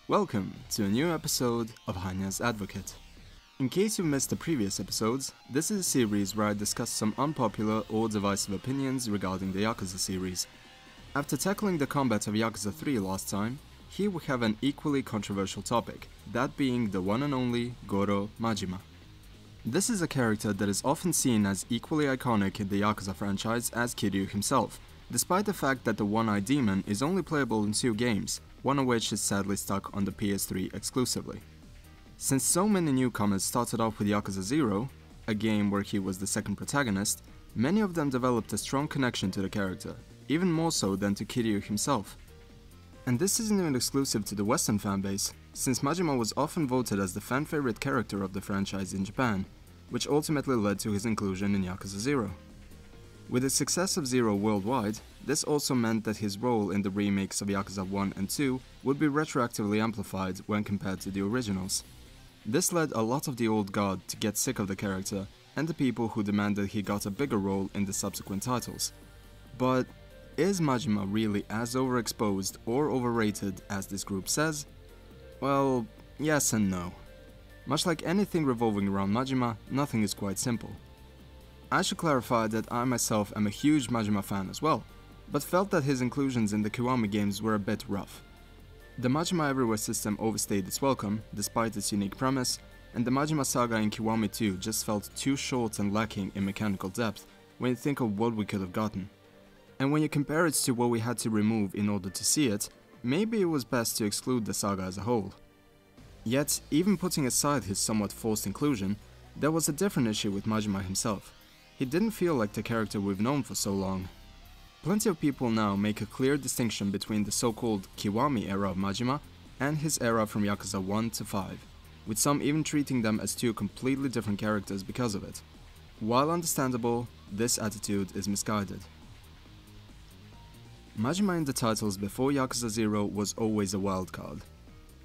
Welcome to a new episode of Hannya's Advocate. In case you missed the previous episodes, this is a series where I discuss some unpopular or divisive opinions regarding the Yakuza series. After tackling the combat of Yakuza 3 last time, here we have an equally controversial topic, that being the one and only Goro Majima. This is a character that is often seen as equally iconic in the Yakuza franchise as Kiryu himself, despite the fact that the One-Eyed Demon is only playable in 2 games, one of which is sadly stuck on the PS3 exclusively. Since so many newcomers started off with Yakuza 0, a game where he was the second protagonist, many of them developed a strong connection to the character, even more so than to Kiryu himself. And this isn't even exclusive to the Western fanbase, since Majima was often voted as the fan-favorite character of the franchise in Japan, which ultimately led to his inclusion in Yakuza 0. With the success of Zero worldwide, this also meant that his role in the remakes of Yakuza 1 and 2 would be retroactively amplified when compared to the originals. This led a lot of the old guard to get sick of the character and the people who demanded he got a bigger role in the subsequent titles. But is Majima really as overexposed or overrated as this group says? Well, yes and no. Much like anything revolving around Majima, nothing is quite simple. I should clarify that I myself am a huge Majima fan as well, but felt that his inclusions in the Kiwami games were a bit rough. The Majima Everywhere system overstayed its welcome, despite its unique premise, and the Majima saga in Kiwami 2 just felt too short and lacking in mechanical depth when you think of what we could have gotten. And when you compare it to what we had to remove in order to see it, maybe it was best to exclude the saga as a whole. Yet, even putting aside his somewhat forced inclusion, there was a different issue with Majima himself. He didn't feel like the character we've known for so long. Plenty of people now make a clear distinction between the so-called Kiwami era of Majima and his era from Yakuza 1 to 5, with some even treating them as 2 completely different characters because of it. While understandable, this attitude is misguided. Majima in the titles before Yakuza 0 was always a wildcard.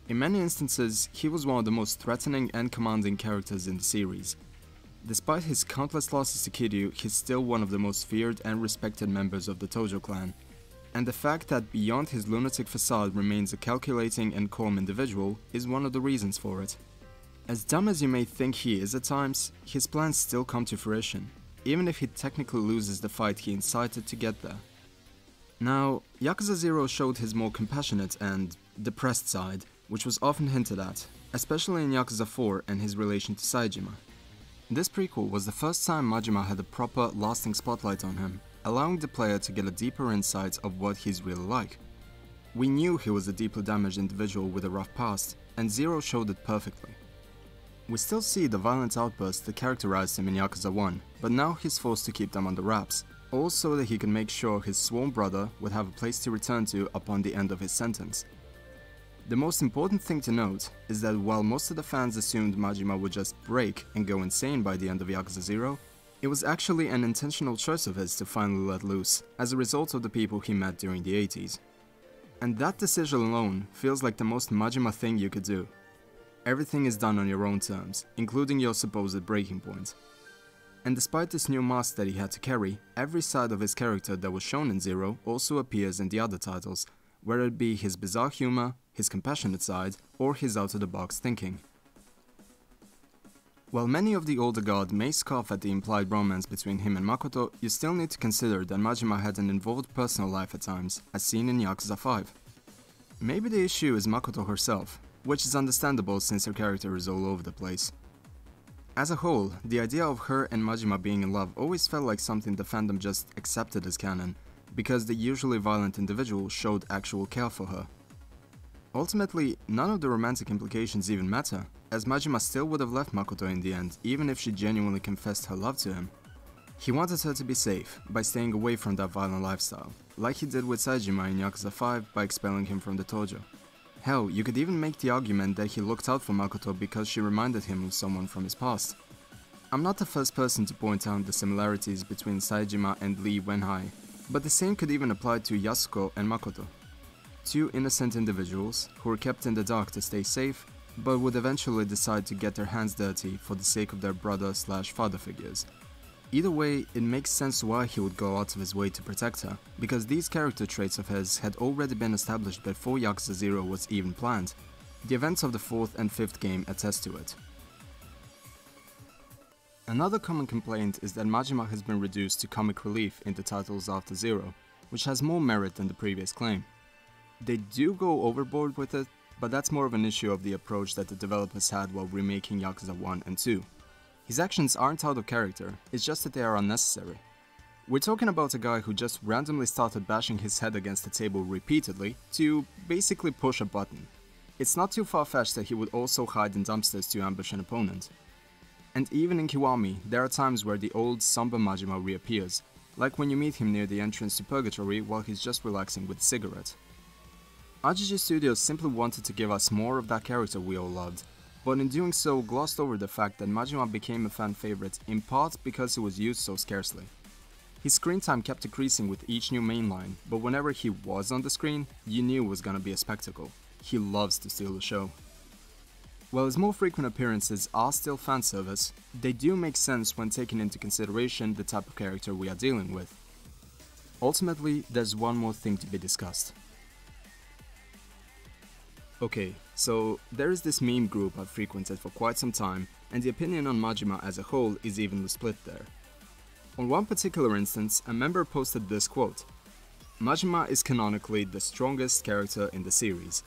In many instances, he was one of the most threatening and commanding characters in the series. Despite his countless losses to Kiryu, he's still one of the most feared and respected members of the Tojo clan. And the fact that beyond his lunatic facade remains a calculating and calm individual is one of the reasons for it. As dumb as you may think he is at times, his plans still come to fruition, even if he technically loses the fight he incited to get there. Now, Yakuza 0 showed his more compassionate and depressed side, which was often hinted at, especially in Yakuza 4 and his relation to Saejima. This prequel was the first time Majima had a proper, lasting spotlight on him, allowing the player to get a deeper insight of what he's really like. We knew he was a deeply damaged individual with a rough past, and Zero showed it perfectly. We still see the violent outbursts that characterized him in Yakuza 1, but now he's forced to keep them under wraps, all so that he can make sure his sworn brother would have a place to return to upon the end of his sentence. The most important thing to note is that while most of the fans assumed Majima would just break and go insane by the end of Yakuza 0, it was actually an intentional choice of his to finally let loose, as a result of the people he met during the 80s. And that decision alone feels like the most Majima thing you could do. Everything is done on your own terms, including your supposed breaking point. And despite this new mask that he had to carry, every side of his character that was shown in 0 also appears in the other titles, whether it be his bizarre humor, his compassionate side, or his out-of-the-box thinking. While many of the older guard may scoff at the implied romance between him and Makoto, you still need to consider that Majima had an involved personal life at times, as seen in Yakuza 5. Maybe the issue is Makoto herself, which is understandable since her character is all over the place. As a whole, the idea of her and Majima being in love always felt like something the fandom just accepted as canon, because the usually violent individual showed actual care for her. Ultimately, none of the romantic implications even matter, as Majima still would have left Makoto in the end, even if she genuinely confessed her love to him. He wanted her to be safe, by staying away from that violent lifestyle, like he did with Saejima in Yakuza 5 by expelling him from the Tojo. Hell, you could even make the argument that he looked out for Makoto because she reminded him of someone from his past. I'm not the first person to point out the similarities between Saejima and Lee Wenhai, but the same could even apply to Yasuko and Makoto. 2 innocent individuals who were kept in the dark to stay safe, but would eventually decide to get their hands dirty for the sake of their brother/father figures. Either way, it makes sense why he would go out of his way to protect her, because these character traits of his had already been established before Yakuza 0 was even planned. The events of the 4th and 5th game attest to it. Another common complaint is that Majima has been reduced to comic relief in the titles after Zero, which has more merit than the previous claim. They do go overboard with it, but that's more of an issue of the approach that the developers had while remaking Yakuza 1 and 2. His actions aren't out of character, it's just that they are unnecessary. We're talking about a guy who just randomly started bashing his head against the table repeatedly to basically push a button. It's not too far-fetched that he would also hide in dumpsters to ambush an opponent. And even in Kiwami, there are times where the old somber Majima reappears, like when you meet him near the entrance to Purgatory while he's just relaxing with a cigarette. RGG Studios simply wanted to give us more of that character we all loved, but in doing so glossed over the fact that Majima became a fan favorite in part because he was used so scarcely. His screen time kept decreasing with each new mainline, but whenever he was on the screen, you knew it was gonna be a spectacle. He loves to steal the show. While his more frequent appearances are still fan service, they do make sense when taking into consideration the type of character we are dealing with. Ultimately, there's one more thing to be discussed. Okay, so there is this meme group I've frequented for quite some time, and the opinion on Majima as a whole is evenly split there. On one particular instance, a member posted this quote: "Majima is canonically the strongest character in the series."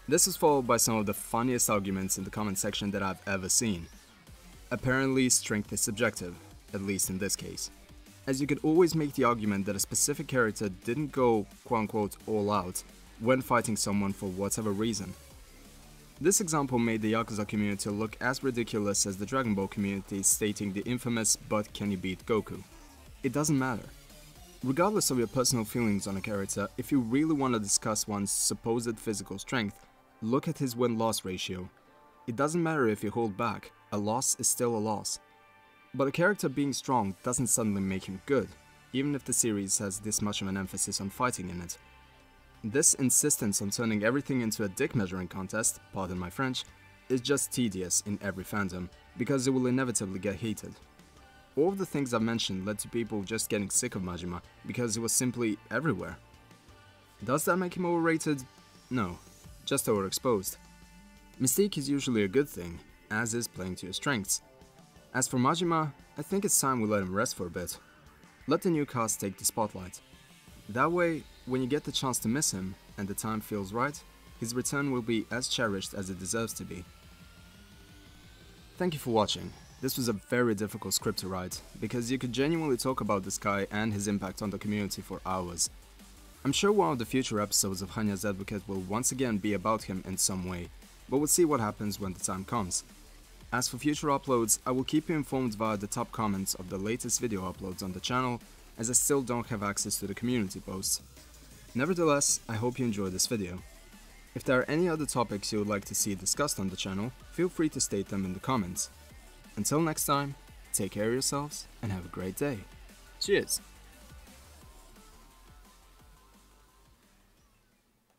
This was followed by some of the funniest arguments in the comment section that I've ever seen. Apparently, strength is subjective, at least in this case, as you could always make the argument that a specific character didn't go quote-unquote all out when fighting someone for whatever reason. This example made the Yakuza community look as ridiculous as the Dragon Ball community stating the infamous "but can you beat Goku?" It doesn't matter. Regardless of your personal feelings on a character, if you really want to discuss one's supposed physical strength, look at his win-loss ratio. It doesn't matter if you hold back, a loss is still a loss. But a character being strong doesn't suddenly make him good, even if the series has this much of an emphasis on fighting in it. This insistence on turning everything into a dick measuring contest, pardon my French, is just tedious in every fandom, because it will inevitably get heated. All of the things I've mentioned led to people just getting sick of Majima because he was simply everywhere. Does that make him overrated? No, just overexposed. Mystique is usually a good thing, as is playing to your strengths. As for Majima, I think it's time we let him rest for a bit. Let the new cast take the spotlight. That way, when you get the chance to miss him, and the time feels right, his return will be as cherished as it deserves to be. Thank you for watching. This was a very difficult script to write, because you could genuinely talk about this guy and his impact on the community for hours. I'm sure one of the future episodes of Hannya's Advocate will once again be about him in some way, but we'll see what happens when the time comes. As for future uploads, I will keep you informed via the top comments of the latest video uploads on the channel, as I still don't have access to the community posts. Nevertheless, I hope you enjoyed this video. If there are any other topics you would like to see discussed on the channel, feel free to state them in the comments. Until next time, take care of yourselves and have a great day. Cheers!